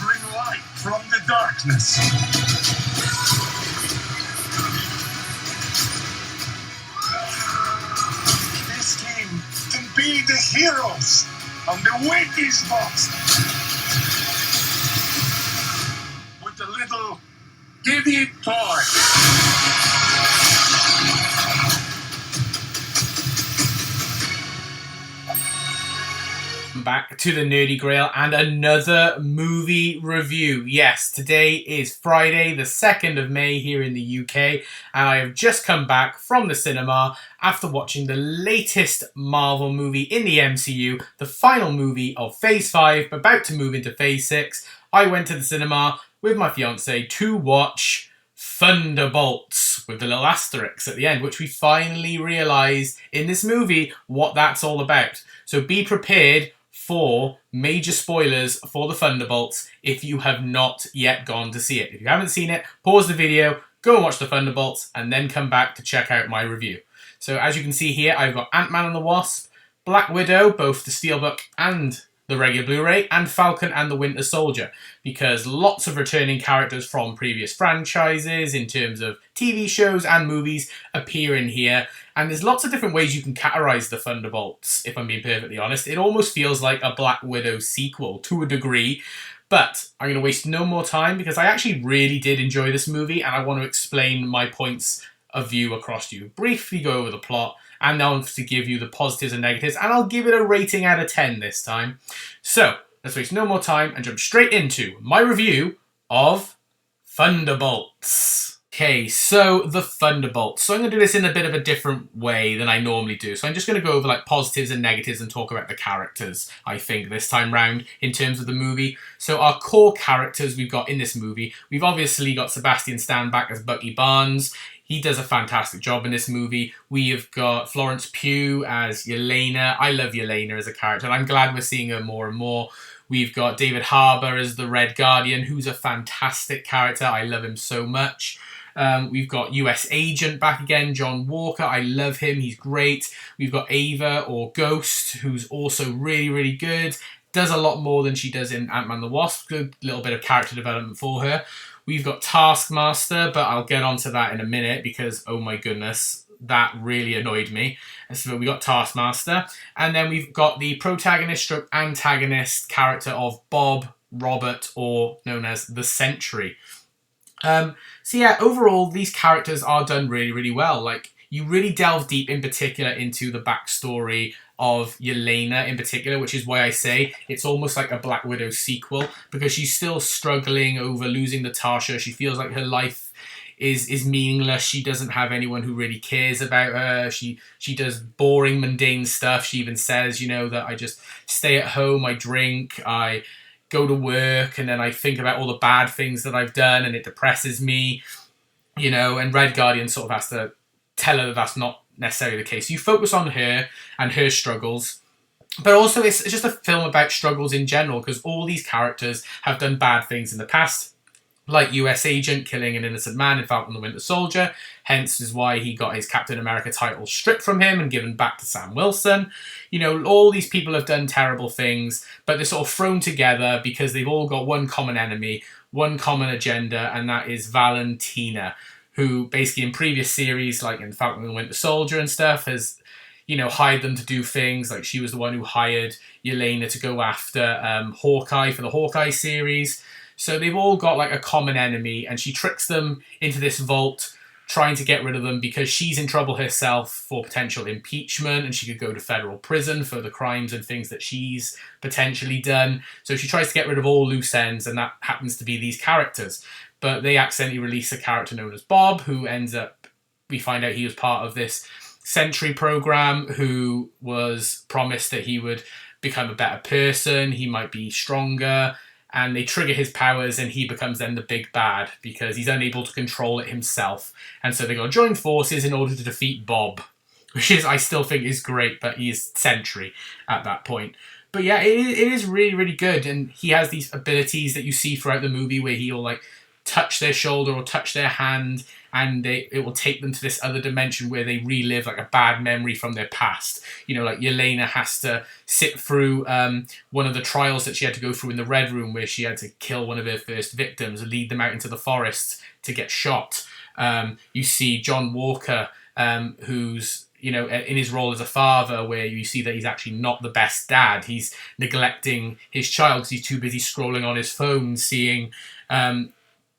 Bring light from the darkness. This team can be the heroes on the Witness box. With a little giddy toy. Back to the Nerdy Grail and another movie review. Yes, today is Friday, the 2nd of May here in the UK, and I have just come back from the cinema after watching the latest Marvel movie in the MCU, the final movie of Phase 5, about to move into Phase 6. I went to the cinema with my fiance to watch Thunderbolts, with the little asterisks at the end, which we finally realised in this movie what that's all about. So be prepared for major spoilers for the Thunderbolts if you have not yet gone to see it. If you haven't seen it, pause the video, go and watch the Thunderbolts, and then come back to check out my review. So as you can see here, I've got Ant-Man and the Wasp, Black Widow, both the Steelbook and the regular Blu-ray, and Falcon and the Winter Soldier, because lots of returning characters from previous franchises in terms of TV shows and movies appear in here, and there's lots of different ways you can categorize the Thunderbolts, if I'm being perfectly honest. It almost feels like a Black Widow sequel to a degree, but I'm going to waste no more time because I actually really did enjoy this movie, and I want to explain my points of view across to you. Briefly go over the plot, and then to give you the positives and negatives, and I'll give it a rating out of 10 this time. So, let's waste no more time and jump straight into my review of Thunderbolts. Okay, so the Thunderbolts. So I'm going to do this in a bit of a different way than I normally do. So I'm just going to go over like positives and negatives and talk about the characters, I think, this time round in terms of the movie. So our core characters we've got in this movie, we've obviously got Sebastian Stan back as Bucky Barnes. He does a fantastic job in this movie. We have got Florence Pugh as Yelena. I love Yelena as a character, and I'm glad we're seeing her more and more. We've got David Harbour as the Red Guardian, who's a fantastic character. I love him so much. We've got US Agent back again, John Walker. I love him. He's great. We've got Ava, or Ghost, who's also really, really good. Does a lot more than she does in Ant-Man the Wasp. Good little bit of character development for her. We've got Taskmaster, but I'll get onto that in a minute because, oh my goodness, that really annoyed me. And so we got Taskmaster. And then we've got the protagonist stroke antagonist character of Bob Robert, or known as the Sentry. So yeah, overall, these characters are done really, really well. Like, you really delve deep in particular into the backstory of Yelena in particular, which is why I say it's almost like a Black Widow sequel, because she's still struggling over losing Natasha. She feels like her life is meaningless. She doesn't have anyone who really cares about her. She does boring, mundane stuff. She even says, you know, that I just stay at home, I drink, I go to work, and then I think about all the bad things that I've done, and it depresses me, you know, and Red Guardian sort of has to tell her that that's not necessarily the case. You focus on her and her struggles, but also it's just a film about struggles in general, because all these characters have done bad things in the past, like US Agent killing an innocent man in Falcon the Winter Soldier. Hence is why he got his Captain America title stripped from him and given back to Sam Wilson. You know, all these people have done terrible things, but they're sort of thrown together because they've all got one common enemy, one common agenda, and that is Valentina, who basically in previous series, like in Falcon and the Winter Soldier and stuff, has, you know, hired them to do things. Like, she was the one who hired Yelena to go after Hawkeye for the Hawkeye series. So they've all got like a common enemy, and she tricks them into this vault, trying to get rid of them because she's in trouble herself for potential impeachment, and she could go to federal prison for the crimes and things that she's potentially done. So she tries to get rid of all loose ends, and that happens to be these characters. But they accidentally release a character known as Bob, who ends up, we find out he was part of this Sentry program, who was promised that he would become a better person, he might be stronger, and they trigger his powers, and he becomes then the big bad because he's unable to control it himself. And so they got to join forces in order to defeat Bob, which is, I still think, is great, but he is Sentry at that point. But yeah, it is really, really good, and he has these abilities that you see throughout the movie where he'll like touch their shoulder or touch their hand, and it will take them to this other dimension where they relive like a bad memory from their past. You know, like Yelena has to sit through one of the trials that she had to go through in the Red Room, where she had to kill one of her first victims and lead them out into the forest to get shot. You see John Walker, who's, you know, in his role as a father, where you see that he's actually not the best dad. He's neglecting his child because he's too busy scrolling on his phone, seeing,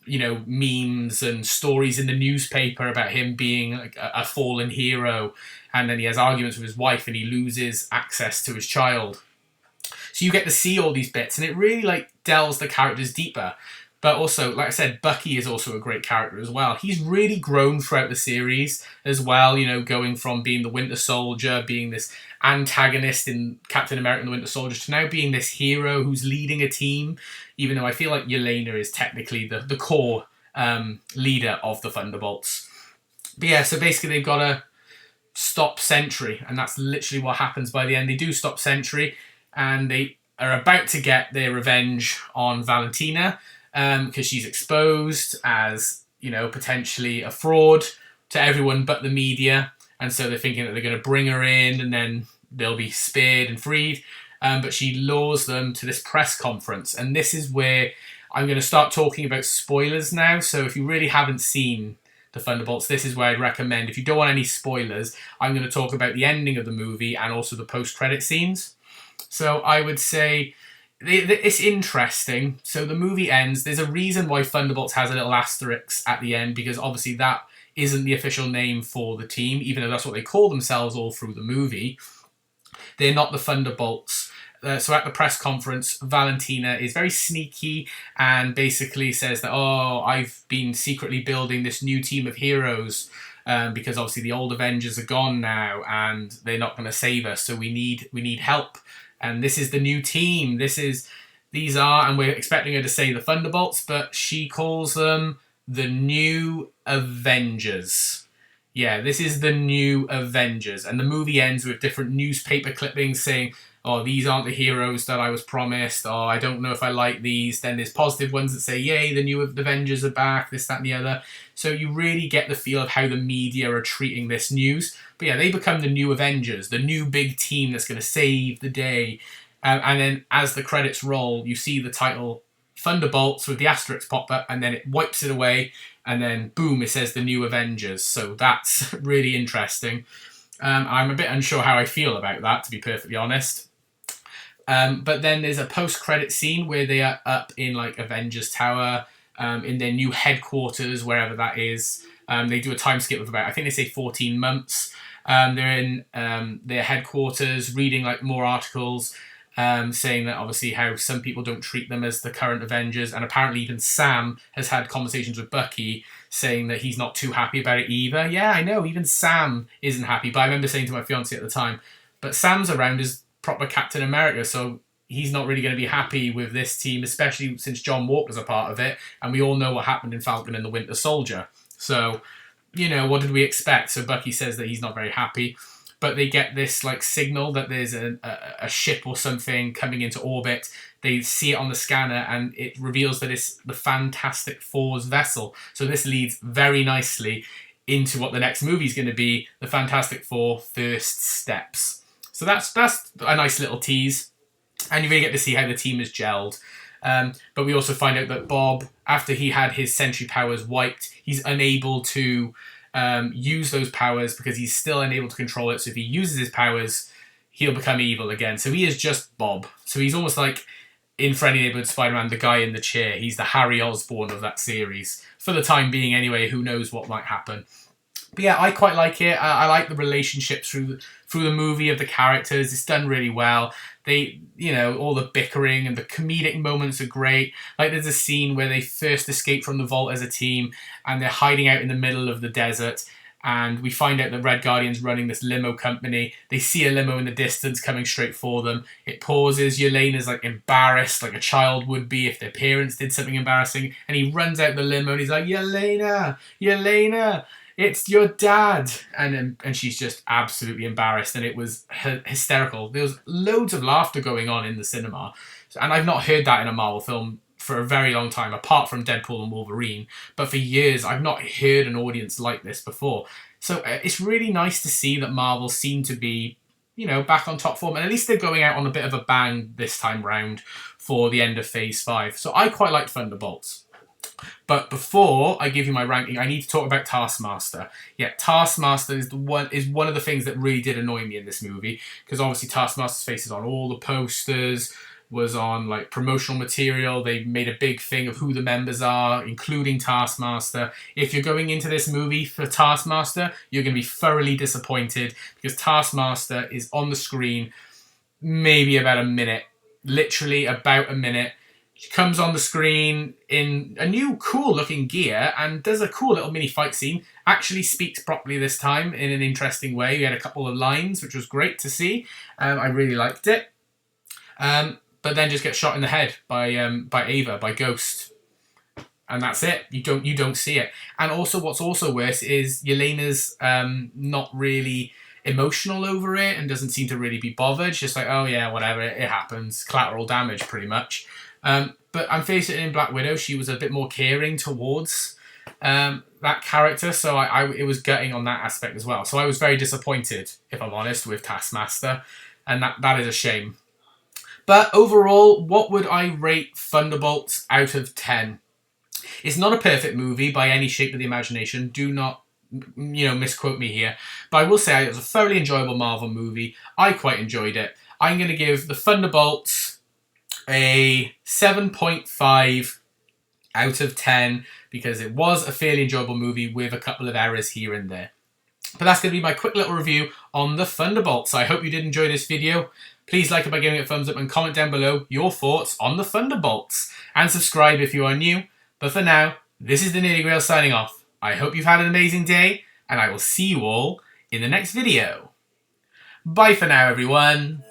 you know, memes and stories in the newspaper about him being like a fallen hero. And then he has arguments with his wife and he loses access to his child. So you get to see all these bits, and it really like delves the characters deeper. But also, like I said, Bucky is also a great character as well. He's really grown throughout the series as well, you know, going from being the Winter Soldier, being this antagonist in Captain America and the Winter Soldier, to now being this hero who's leading a team, even though I feel like Yelena is technically the core leader of the Thunderbolts. But yeah, so basically they've got to stop Sentry, and that's literally what happens by the end. They do stop Sentry, and they are about to get their revenge on Valentina, because she's exposed as, you know, potentially a fraud to everyone but the media, and so they're thinking that they're going to bring her in and then they'll be spared and freed, but she lures them to this press conference, and this is where I'm going to start talking about spoilers now. So if you really haven't seen the Thunderbolts, this is where I'd recommend, if you don't want any spoilers, I'm going to talk about the ending of the movie and also the post-credit scenes. So I would say it's interesting. So the movie ends. There's a reason why Thunderbolts has a little asterisk at the end, because obviously that isn't the official name for the team, even though that's what they call themselves all through the movie. They're not the Thunderbolts. So at the press conference, Valentina is very sneaky and basically says that, oh, I've been secretly building this new team of heroes, because obviously the old Avengers are gone now and they're not going to save us, so we need help. And this is the new team. And we're expecting her to say the Thunderbolts, but she calls them the New Avengers. Yeah, this is the New Avengers. And the movie ends with different newspaper clippings saying, oh, these aren't the heroes that I was promised. Oh, I don't know if I like these. Then there's positive ones that say, yay, the New Avengers are back, this, that, and the other. So you really get the feel of how the media are treating this news. But yeah, they become the New Avengers, the new big team that's going to save the day. And then as the credits roll, you see the title Thunderbolts with the asterisk pop up, and then it wipes it away, and then boom, it says the New Avengers. So that's really interesting. I'm a bit unsure how I feel about that, to be perfectly honest. But then there's a post-credit scene where they are up in like Avengers Tower, in their new headquarters, wherever that is. They do a time skip of about, I think they say 14 months. They're in their headquarters reading like more articles, saying that obviously how some people don't treat them as the current Avengers, and apparently even Sam has had conversations with Bucky saying that he's not too happy about it either. Yeah, I know, even Sam isn't happy, but I remember saying to my fiance at the time, but Sam's around as proper Captain America, so he's not really going to be happy with this team, especially since John Walker's a part of it, and we all know what happened in Falcon and the Winter Soldier. So, you know, what did we expect? So Bucky says that he's not very happy, but they get this like signal that there's a ship or something coming into orbit. They see it on the scanner, and it reveals that it's the Fantastic Four's vessel. So this leads very nicely into what the next movie is going to be, the Fantastic Four First Steps. So that's a nice little tease, and you really get to see how the team is gelled. But we also find out that Bob, after he had his Sentry powers wiped, he's unable to use those powers because he's still unable to control it. So if he uses his powers, he'll become evil again. So he is just Bob. So he's almost like, in Friendly Neighborhood Spider-Man, the guy in the chair. He's the Harry Osborn of that series. For the time being anyway, who knows what might happen. But yeah, I quite like it. I like the relationships through the movie of the characters. It's done really well. They, you know, all the bickering and the comedic moments are great. Like there's a scene where they first escape from the vault as a team, and they're hiding out in the middle of the desert. And we find out that Red Guardian's running this limo company. They see a limo in the distance coming straight for them. It pauses. Yelena's like embarrassed, like a child would be if their parents did something embarrassing. And he runs out the limo and he's like, Yelena, it's your dad. And she's just absolutely embarrassed. And it was hysterical. There was loads of laughter going on in the cinema. And I've not heard that in a Marvel film for a very long time, apart from Deadpool and Wolverine. But for years, I've not heard an audience like this before. So it's really nice to see that Marvel seem to be, you know, back on top form. And at least they're going out on a bit of a bang this time round for the end of Phase 5. So I quite like Thunderbolts. But before I give you my ranking, I need to talk about Taskmaster. Yeah, Taskmaster is one of the things that really did annoy me in this movie, because obviously Taskmaster's face is on all the posters, was on like promotional material. They made a big thing of who the members are, including Taskmaster. If you're going into this movie for Taskmaster, you're going to be thoroughly disappointed, because Taskmaster is on the screen maybe about a minute, literally about a minute. She comes on the screen in a new cool looking gear and does a cool little mini fight scene. Actually speaks properly this time in an interesting way. We had a couple of lines, which was great to see. I really liked it. But then just gets shot in the head by Ava, by Ghost. And that's it. You don't see it. And also what's also worse is Yelena's not really emotional over it and doesn't seem to really be bothered. She's just like, oh yeah, whatever, it happens. Collateral damage, pretty much. But I'm facing it in Black Widow, she was a bit more caring towards that character, so it was gutting on that aspect as well. So I was very disappointed, if I'm honest, with Taskmaster, and that is a shame. But overall, what would I rate Thunderbolts out of 10? It's not a perfect movie by any shape of the imagination. Do not, misquote me here. But I will say it was a thoroughly enjoyable Marvel movie. I quite enjoyed it. I'm going to give the Thunderbolts a 7.5 out of 10 because it was a fairly enjoyable movie with a couple of errors here and there. But that's going to be my quick little review on the Thunderbolts. I hope you did enjoy this video. Please like it by giving it a thumbs up and comment down below your thoughts on the Thunderbolts. And subscribe if you are new. But for now, this is the Nearly Grail signing off. I hope you've had an amazing day, and I will see you all in the next video. Bye for now, everyone.